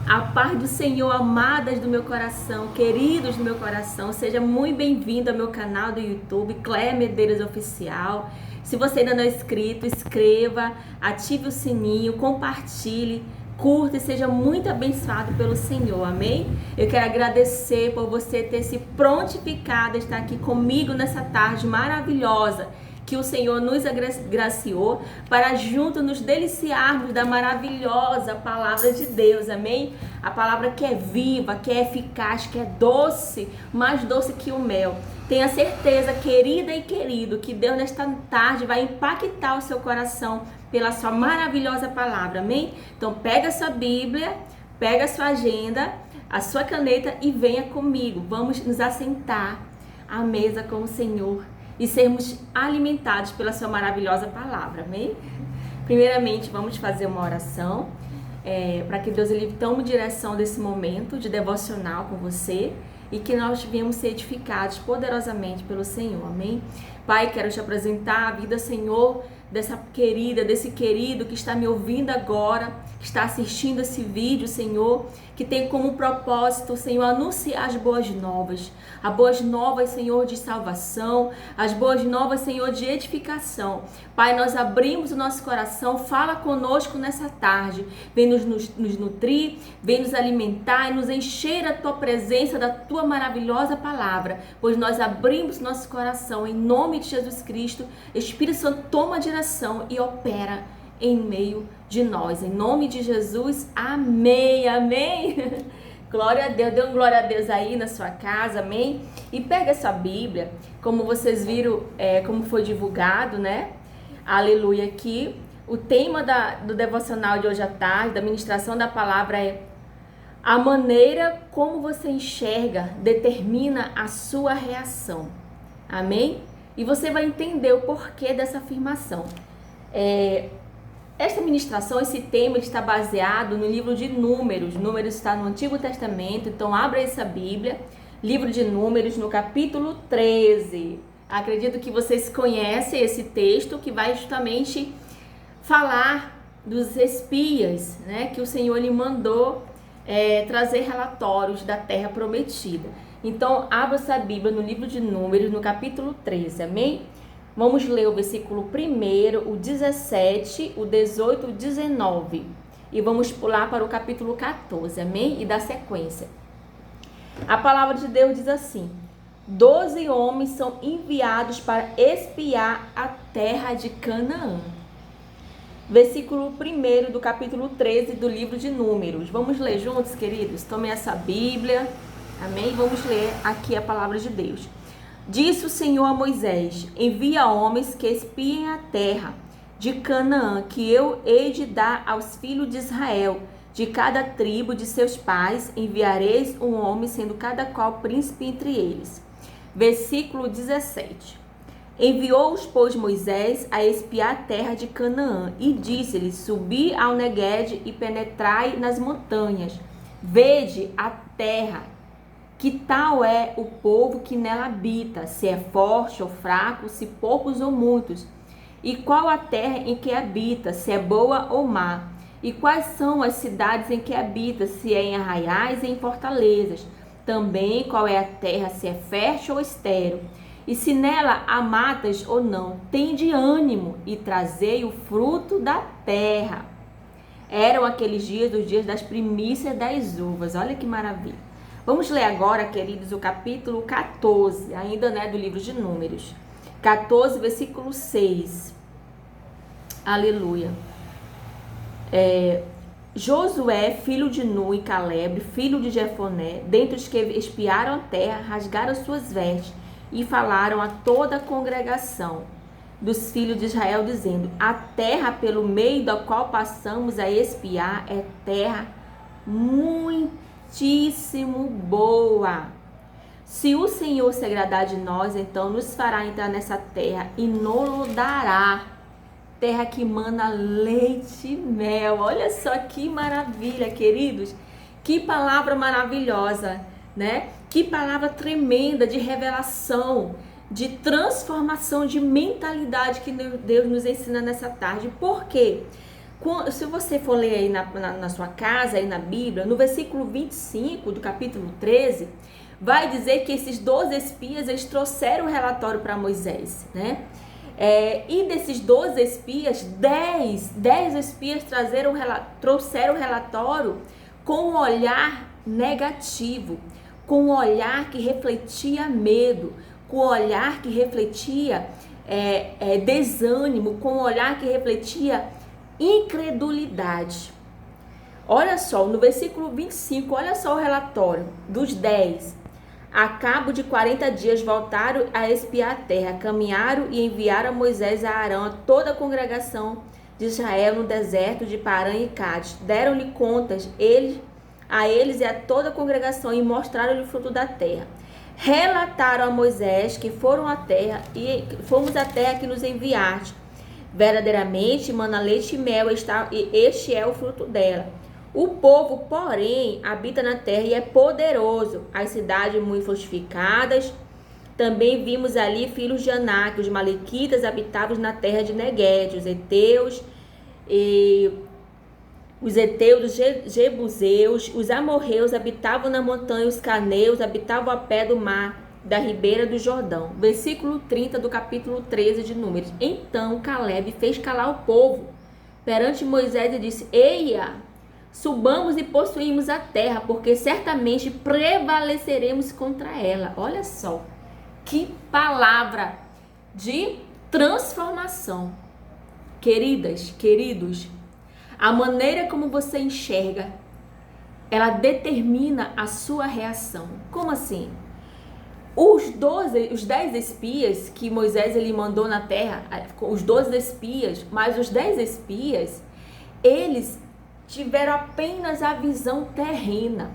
A paz do Senhor, amadas do meu coração, queridos do meu coração, seja muito bem-vindo ao meu canal do YouTube, Cléia Medeiros Oficial. Se você ainda não é inscrito, inscreva, ative o sininho, compartilhe, curta e seja muito abençoado pelo Senhor, amém? Eu quero agradecer por você ter se prontificado a estar aqui comigo nessa tarde maravilhosa que o Senhor nos agraciou para juntos nos deliciarmos da maravilhosa palavra de Deus, amém? A palavra que é viva, que é eficaz, que é doce, mais doce que o mel. Tenha certeza, querida e querido, que Deus nesta tarde vai impactar o seu coração pela sua maravilhosa palavra, amém? Então pega a sua Bíblia, pega a sua agenda, a sua caneta e venha comigo. Vamos nos assentar à mesa com o Senhor e sermos alimentados pela sua maravilhosa palavra, amém? Primeiramente, vamos fazer uma oração para que Deus ele tome direção desse momento de devocional com você e que nós venhamos ser edificados poderosamente pelo Senhor, amém? Pai, quero te apresentar a vida, Senhor, dessa querida, desse querido que está me ouvindo agora, que está assistindo esse vídeo, Senhor, que tem como propósito, Senhor, anunciar as boas novas. As boas novas, Senhor, de salvação, as boas novas, Senhor, de edificação. Pai, nós abrimos o nosso coração, fala conosco nessa tarde, vem nos nutrir, vem nos alimentar e nos encher da tua presença, da tua maravilhosa palavra, pois nós abrimos nosso coração em nome de Jesus Cristo. Espírito Santo, toma a direção e opera em meio de nós, em nome de Jesus, amém, amém. Glória a Deus, dê um glória a Deus aí na sua casa, amém? E pega essa Bíblia, como vocês viram, como foi divulgado, né? Aleluia, aqui. O tema do devocional de hoje à tarde, da ministração da palavra é: a maneira como você enxerga determina a sua reação, amém? E você vai entender o porquê dessa afirmação. Esta ministração, esse tema está baseado no livro de Números. Números está no Antigo Testamento, então abra essa Bíblia, livro de Números, no capítulo 13. Acredito que vocês conhecem esse texto que vai justamente falar dos espias, né, que o Senhor lhe mandou trazer relatórios da terra prometida. Então, abra essa Bíblia no livro de Números, no capítulo 13, amém? Vamos ler o versículo 1, o 17, o 18, o 19. E vamos pular para o capítulo 14, amém? E dar sequência. A palavra de Deus diz assim: 12 homens são enviados para espiar a terra de Canaã. Versículo 1 do capítulo 13 do livro de Números. Vamos ler juntos, queridos? Tomem essa Bíblia, amém? Vamos ler aqui a palavra de Deus. Disse o Senhor a Moisés: envia homens que espiem a terra de Canaã, que eu hei de dar aos filhos de Israel. De cada tribo de seus pais enviareis um homem, sendo cada qual príncipe entre eles. Versículo 17. Enviou-os, pois, Moisés a espiar a terra de Canaã, e disse-lhes: subi ao Neguede e penetrai nas montanhas. Vede a terra, que tal é o povo que nela habita, se é forte ou fraco, se poucos ou muitos. E qual a terra em que habita, se é boa ou má. E quais são as cidades em que habita, se é em arraiais e em fortalezas. Também qual é a terra, se é fértil ou estéril. E se nela há matas ou não. Tende ânimo e trazei o fruto da terra. Eram aqueles dias, os dias das primícias das uvas. Olha que maravilha. Vamos ler agora, queridos, o capítulo 14, ainda, né, do livro de Números. 14, versículo 6. Aleluia. Josué, filho de Nun, e Caleb, filho de Jefoné, dentre os que espiaram a terra, rasgaram suas vestes e falaram a toda a congregação dos filhos de Israel, dizendo: a terra pelo meio da qual passamos a espiar é terra muitíssimo boa. Se o Senhor se agradar de nós, então nos fará entrar nessa terra e nos dará, terra que mana leite e mel. Olha só que maravilha, queridos. Que palavra maravilhosa, né? Que palavra tremenda de revelação, de transformação de mentalidade que Deus nos ensina nessa tarde. Por quê? Se você for ler aí na sua casa, aí na Bíblia, no versículo 25 do capítulo 13, vai dizer que esses 12 espias, eles trouxeram o relatório para Moisés, né? E desses 12 espias, 10 espias trouxeram o relatório com um olhar negativo, com um olhar que refletia medo, com um olhar que refletia desânimo, com um olhar que refletia incredulidade. Olha só, no versículo 25, olha só o relatório dos 10. A cabo de 40 dias voltaram a espiar a terra, caminharam e enviaram a Moisés e a Arão, a toda a congregação de Israel no deserto de Parã e Cádiz. Deram-lhe contas a eles e a toda a congregação e mostraram-lhe o fruto da terra. Relataram a Moisés que foram à terra e fomos à terra que nos enviaste. Verdadeiramente mana leite e mel, e este é o fruto dela. O povo, porém, habita na terra e é poderoso. As cidades muito fortificadas. Também vimos ali filhos de Anak, os malequitas habitavam na terra de Neguede, os heteus, os jebuseus, os amorreus habitavam na montanha, os caneus habitavam a pé do mar, da ribeira do Jordão. Versículo 30 do capítulo 13 de Números. Então Caleb fez calar o povo perante Moisés e disse: Eia, subamos e possuímos a terra, porque certamente prevaleceremos contra ela. Olha só, que palavra de transformação. Queridas, queridos, a maneira como você enxerga, ela determina a sua reação. Como assim? Os 10 espias que Moisés ele mandou na terra, os 12 espias, mais os 10 espias, eles tiveram apenas a visão terrena.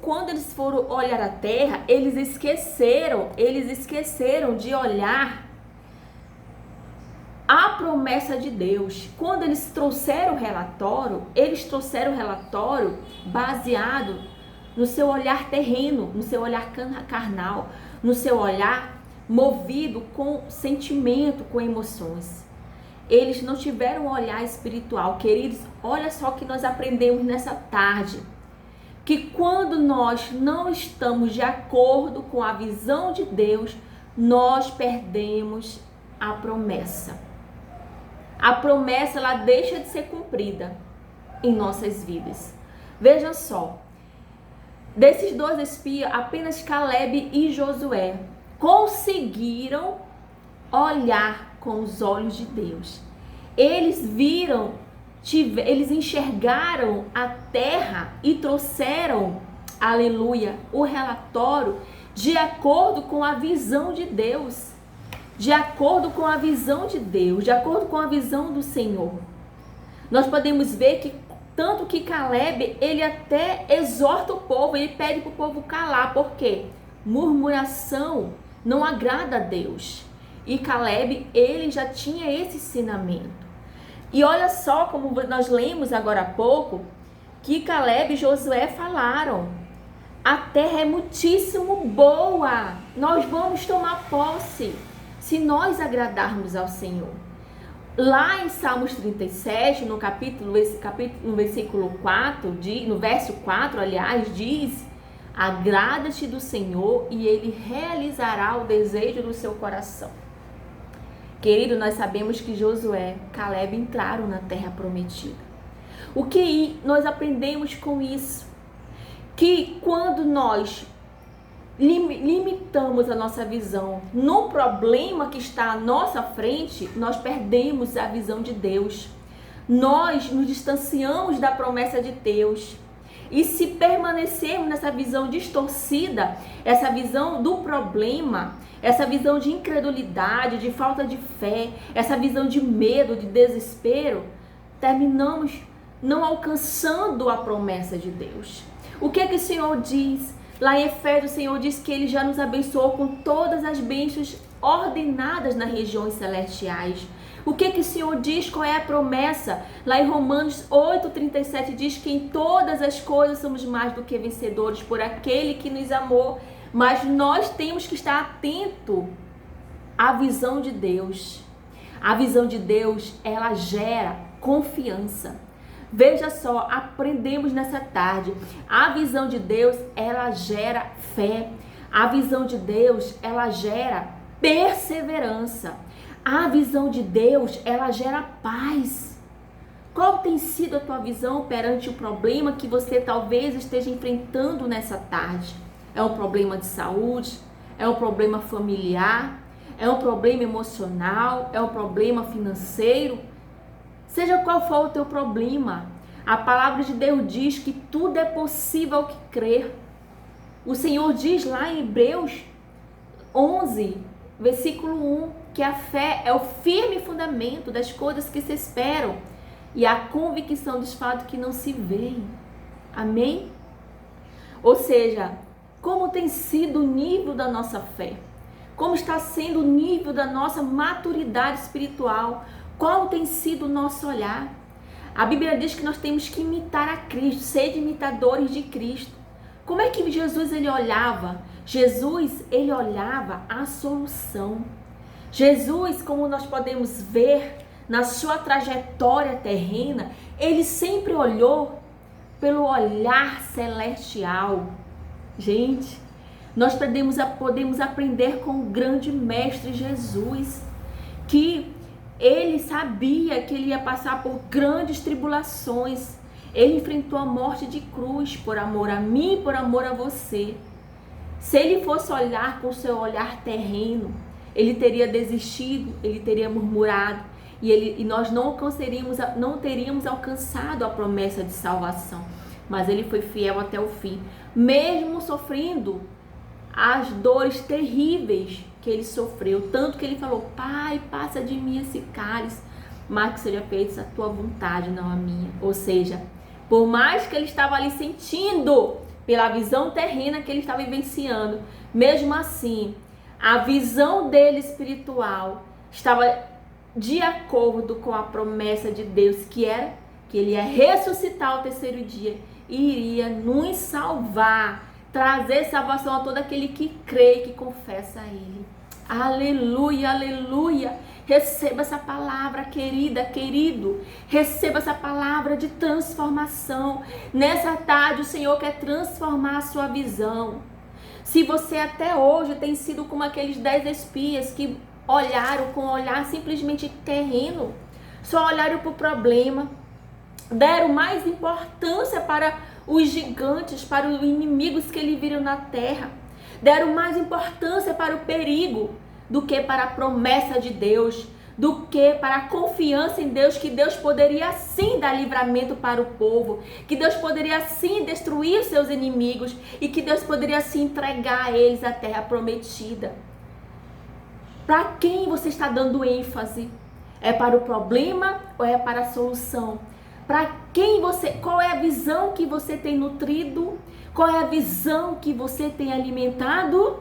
Quando eles foram olhar a terra, eles esqueceram de olhar a promessa de Deus. Quando eles trouxeram o relatório, baseado no seu olhar terreno, no seu olhar carnal, no seu olhar movido com sentimento, com emoções. Eles não tiveram um olhar espiritual. Queridos, olha só o que nós aprendemos nessa tarde. Que quando nós não estamos de acordo com a visão de Deus, nós perdemos a promessa. A promessa, ela deixa de ser cumprida em nossas vidas. Veja só. Desses 12 espias, apenas Caleb e Josué conseguiram olhar com os olhos de Deus. Eles enxergaram a terra e trouxeram, aleluia, o relatório de acordo com a visão de Deus. De acordo com a visão de Deus, de acordo com a visão do Senhor. Nós podemos ver que tanto que Caleb, ele até exorta o povo, ele pede para o povo calar. Por quê? Murmuração não agrada a Deus. E Caleb, ele já tinha esse ensinamento. E olha só como nós lemos agora há pouco, que Caleb e Josué falaram: a terra é muitíssimo boa, nós vamos tomar posse, se nós agradarmos ao Senhor. Lá em Salmos 37, no versículo 4, no verso 4, aliás, diz: agrada-te do Senhor e Ele realizará o desejo do seu coração. Querido, nós sabemos que Josué, Caleb entraram na terra prometida. O que nós aprendemos com isso? Que quando nós limitamos a nossa visão no problema que está à nossa frente, nós perdemos a visão de Deus. Nós nos distanciamos da promessa de Deus. E se permanecermos nessa visão distorcida, essa visão do problema, essa visão de incredulidade, de falta de fé, essa visão de medo, de desespero, terminamos não alcançando a promessa de Deus. O que é que o Senhor diz? Lá em Efésios, o Senhor diz que Ele já nos abençoou com todas as bênçãos ordenadas nas regiões celestiais. O que é que o Senhor diz? Qual é a promessa? Lá em Romanos 8,37 diz que em todas as coisas somos mais do que vencedores por aquele que nos amou. Mas nós temos que estar atento à visão de Deus. A visão de Deus, ela gera confiança. Veja só, aprendemos nessa tarde. A visão de Deus, ela gera fé. A visão de Deus, ela gera perseverança. A visão de Deus, ela gera paz. Qual tem sido a tua visão perante o problema que você talvez esteja enfrentando nessa tarde? É um problema de saúde? É um problema familiar? É um problema emocional? É um problema financeiro? Seja qual for o teu problema, a palavra de Deus diz que tudo é possível ao que crer. O Senhor diz lá em Hebreus 11, versículo 1, que a fé é o firme fundamento das coisas que se esperam e a convicção dos fatos que não se veem. Amém? Ou seja, como tem sido o nível da nossa fé? Como está sendo o nível da nossa maturidade espiritual? Qual tem sido o nosso olhar? A Bíblia diz que nós temos que imitar a Cristo, ser imitadores de Cristo. Como é que Jesus ele olhava? Jesus ele olhava a solução. Jesus, como nós podemos ver na sua trajetória terrena, ele sempre olhou pelo olhar celestial. Gente, nós podemos aprender com o grande mestre Jesus, que ele sabia que ele ia passar por grandes tribulações. Ele enfrentou a morte de cruz por amor a mim e por amor a você. Se ele fosse olhar com o seu olhar terreno, ele teria desistido, ele teria murmurado e nós não teríamos alcançado a promessa de salvação. Mas ele foi fiel até o fim, mesmo sofrendo as dores terríveis que ele sofreu, tanto que ele falou: Pai, passa de mim esse cálice, mas que seja feita a tua vontade, não a minha. Ou seja, por mais que ele estava ali sentindo pela visão terrena que ele estava vivenciando, mesmo assim, a visão dele espiritual estava de acordo com a promessa de Deus, que era que ele ia ressuscitar ao terceiro dia e iria nos salvar, trazer salvação a todo aquele que crê e que confessa a ele. Aleluia, aleluia. Receba essa palavra, querida, querido. Receba essa palavra de transformação. Nessa tarde o Senhor quer transformar a sua visão. Se você até hoje tem sido como aqueles 10 espias que olharam com um olhar simplesmente terreno, só olharam para o problema, deram mais importância para os gigantes, para os inimigos que eles viram na terra, deram mais importância para o perigo do que para a promessa de Deus, do que para a confiança em Deus, que Deus poderia sim dar livramento para o povo, que Deus poderia sim destruir os seus inimigos e que Deus poderia sim entregar a eles a terra prometida. Para quem você está dando ênfase? É para o problema ou é para a solução? Para quem você, qual é a visão que você tem nutrido? Qual é a visão que você tem alimentado?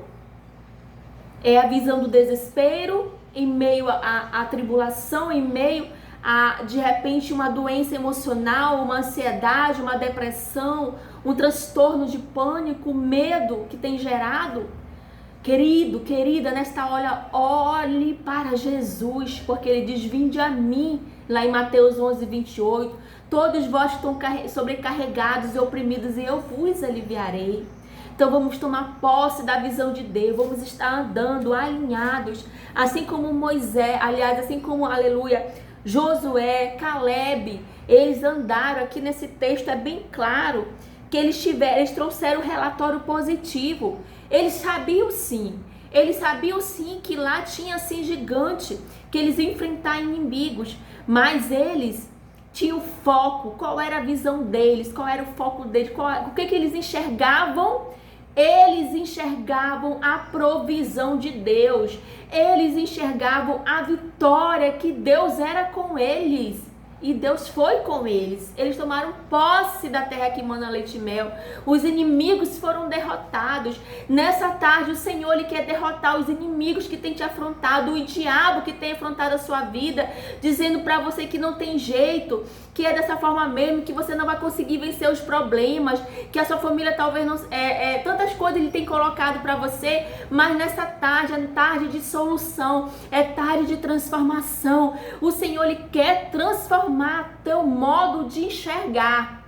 É a visão do desespero em meio à tribulação, em meio a, de repente, uma doença emocional, uma ansiedade, uma depressão, um transtorno de pânico, medo que tem gerado? Querido, querida, nesta hora, olhe para Jesus, porque ele diz: vinde a mim, lá em Mateus 11, 28, todos vós estão sobrecarregados e oprimidos e eu vos aliviarei. Então vamos tomar posse da visão de Deus, vamos estar andando alinhados, assim como Moisés, aliás, assim como, aleluia, Josué, Caleb, eles andaram. Aqui nesse texto é bem claro que eles trouxeram um relatório positivo. Eles sabiam sim que lá tinha assim gigante, que eles iam enfrentar inimigos, mas eles tinham foco. Qual era a visão deles? Qual era o foco deles? O que eles enxergavam? Eles enxergavam a provisão de Deus. Eles enxergavam a vitória, que Deus era com eles. E Deus foi com eles. Eles tomaram posse da terra que mana leite e mel. Os inimigos foram derrotados. Nessa tarde o Senhor ele quer derrotar os inimigos que tem te afrontado, o diabo que tem afrontado a sua vida, dizendo para você que não tem jeito, que é dessa forma mesmo, que você não vai conseguir vencer os problemas, que a sua família talvez não... tantas coisas Ele tem colocado para você, mas nessa tarde, é tarde de solução, é tarde de transformação. O Senhor, Ele quer transformar teu modo de enxergar,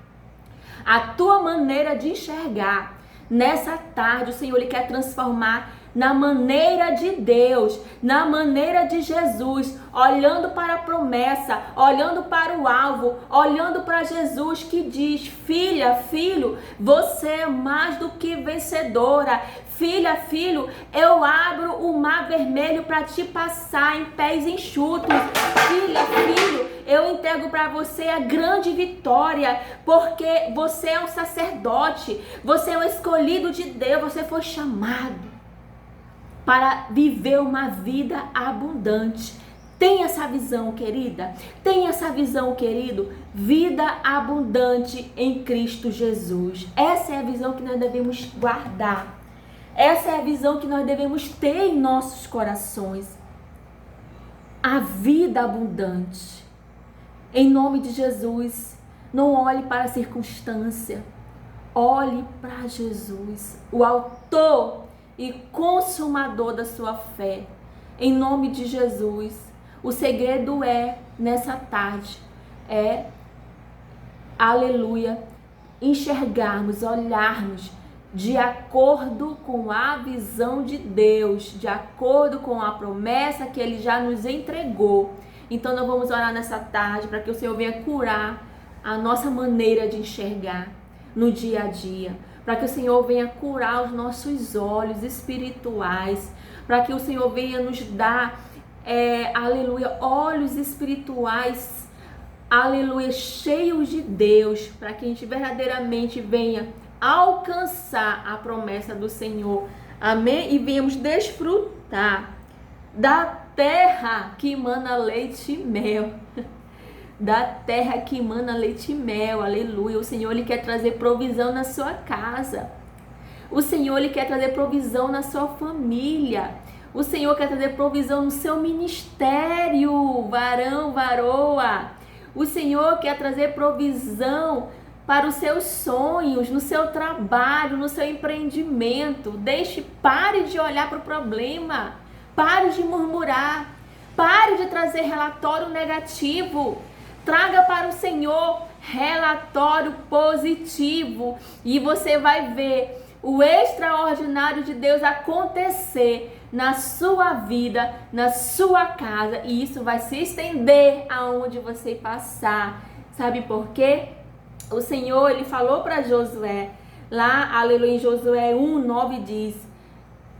a tua maneira de enxergar. Nessa tarde, o Senhor, Ele quer transformar na maneira de Deus, na maneira de Jesus, olhando para a promessa, olhando para o alvo, olhando para Jesus que diz: filha, filho, você é mais do que vencedora. Filha, filho, eu abro o mar vermelho para te passar em pés enxutos. Filha, filho, eu entrego para você a grande vitória, porque você é um sacerdote, você é um escolhido de Deus, você foi chamado para viver uma vida abundante. Tem essa visão, querida? Tem essa visão, querido? Vida abundante em Cristo Jesus. Essa é a visão que nós devemos guardar. Essa é a visão que nós devemos ter em nossos corações. A vida abundante. Em nome de Jesus, não olhe para a circunstância. Olhe para Jesus, o autor e consumador da sua fé. Em nome de Jesus, o segredo nessa tarde, aleluia, enxergarmos, olharmos de acordo com a visão de Deus, de acordo com a promessa que Ele já nos entregou. Então nós vamos orar nessa tarde para que o Senhor venha curar a nossa maneira de enxergar no dia a dia, para que o Senhor venha curar os nossos olhos espirituais, para que o Senhor venha nos dar, aleluia, olhos espirituais, aleluia, cheios de Deus, para que a gente verdadeiramente venha alcançar a promessa do Senhor, amém? E venhamos desfrutar da terra que emana leite e mel, da terra que emana leite e mel, aleluia. O Senhor, Ele quer trazer provisão na sua casa. O Senhor, Ele quer trazer provisão na sua família. O Senhor quer trazer provisão no seu ministério, varão, varoa. O Senhor quer trazer provisão para os seus sonhos, no seu trabalho, no seu empreendimento. Pare de olhar para o problema. Pare de murmurar. Pare de trazer relatório negativo. Traga para o Senhor relatório positivo e você vai ver o extraordinário de Deus acontecer na sua vida, na sua casa, e isso vai se estender aonde você passar. Sabe por quê? O Senhor, Ele falou para Josué, lá, aleluia, em Josué 1:9 diz: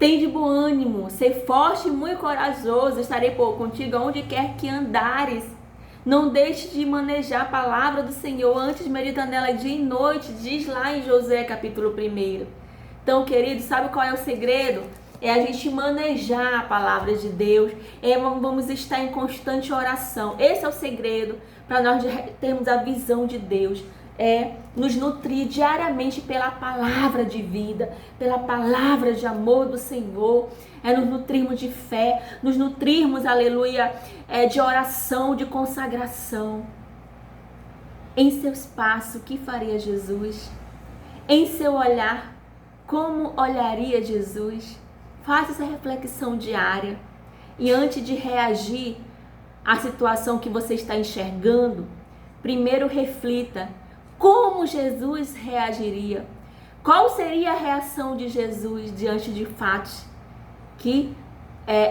tem de bom ânimo, ser forte e muito corajoso, estarei contigo aonde quer que andares. Não deixe de manejar a palavra do Senhor, antes medita nela dia e noite, diz lá em Josué capítulo 1. Então, querido, sabe qual é o segredo? É a gente manejar a palavra de Deus, vamos estar em constante oração. Esse é o segredo para nós termos a visão de Deus. Nos nutrir diariamente pela palavra de vida, pela palavra de amor do Senhor, nos nutrirmos de fé, nos nutrirmos, aleluia, de oração, de consagração. Em seus passos, o que faria Jesus? Em seu olhar, como olharia Jesus? Faça essa reflexão diária e antes de reagir à situação que você está enxergando, primeiro reflita como Jesus reagiria. Qual seria a reação de Jesus diante de fatos que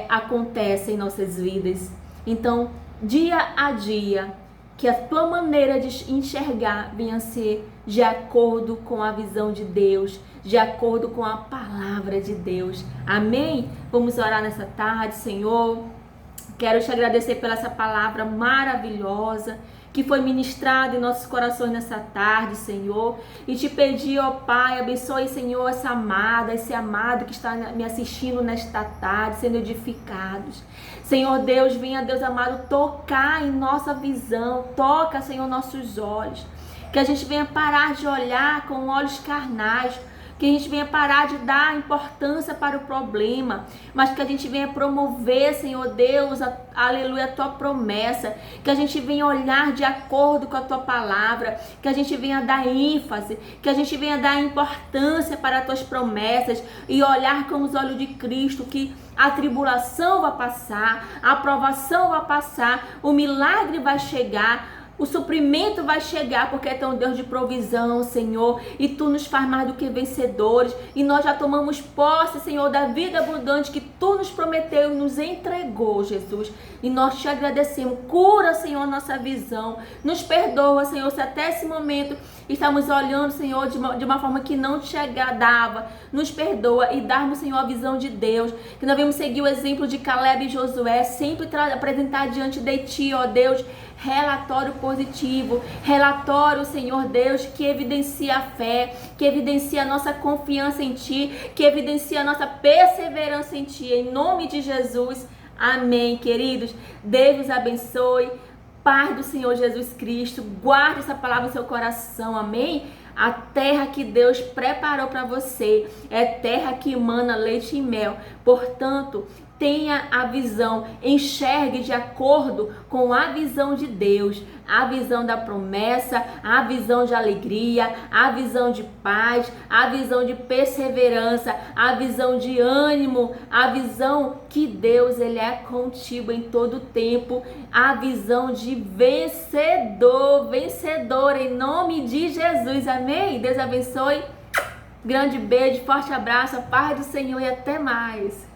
acontecem em nossas vidas? Então, dia a dia, que a tua maneira de enxergar venha a ser de acordo com a visão de Deus, de acordo com a palavra de Deus. Amém? Vamos orar nessa tarde, Senhor. Quero te agradecer pela essa palavra maravilhosa que foi ministrada em nossos corações nessa tarde, Senhor. E te pedir, ó Pai, abençoe, Senhor, essa amada, esse amado que está me assistindo nesta tarde, sendo edificados. Senhor Deus, venha, Deus amado, tocar em nossa visão. Toca, Senhor, nossos olhos. Que a gente venha parar de olhar com olhos carnais. que a gente venha parar de dar importância para o problema, mas que a gente venha promover, Senhor Deus, aleluia, a tua promessa, que a gente venha olhar de acordo com a tua palavra, que a gente venha dar ênfase, que a gente venha dar importância para as tuas promessas e olhar com os olhos de Cristo, que a tribulação vai passar, a aprovação vai passar, o milagre vai chegar, o suprimento vai chegar, porque tu é um Deus de provisão, Senhor, e tu nos faz mais do que vencedores, e nós já tomamos posse, Senhor, da vida abundante que tu nos prometeu e nos entregou, Jesus, e nós te agradecemos. Cura, Senhor, nossa visão, nos perdoa, Senhor, se até esse momento estamos olhando, Senhor, de uma forma que não te agradava, nos perdoa e darmos, Senhor, a visão de Deus, que nós vamos seguir o exemplo de Caleb e Josué, sempre apresentar diante de ti, ó Deus, relatório positivo, relatório, Senhor Deus, que evidencia a fé, que evidencia a nossa confiança em Ti, que evidencia a nossa perseverança em Ti, em nome de Jesus, amém, queridos. Deus abençoe, paz do Senhor Jesus Cristo, guarde essa palavra em seu coração, amém? A terra que Deus preparou para você é terra que emana leite e mel, portanto, tenha a visão, enxergue de acordo com a visão de Deus, a visão da promessa, a visão de alegria, a visão de paz, a visão de perseverança, a visão de ânimo, a visão que Deus ele é contigo em todo tempo, a visão de vencedor, vencedor em nome de Jesus, amém? Deus abençoe, grande beijo, forte abraço, a paz do Senhor e até mais.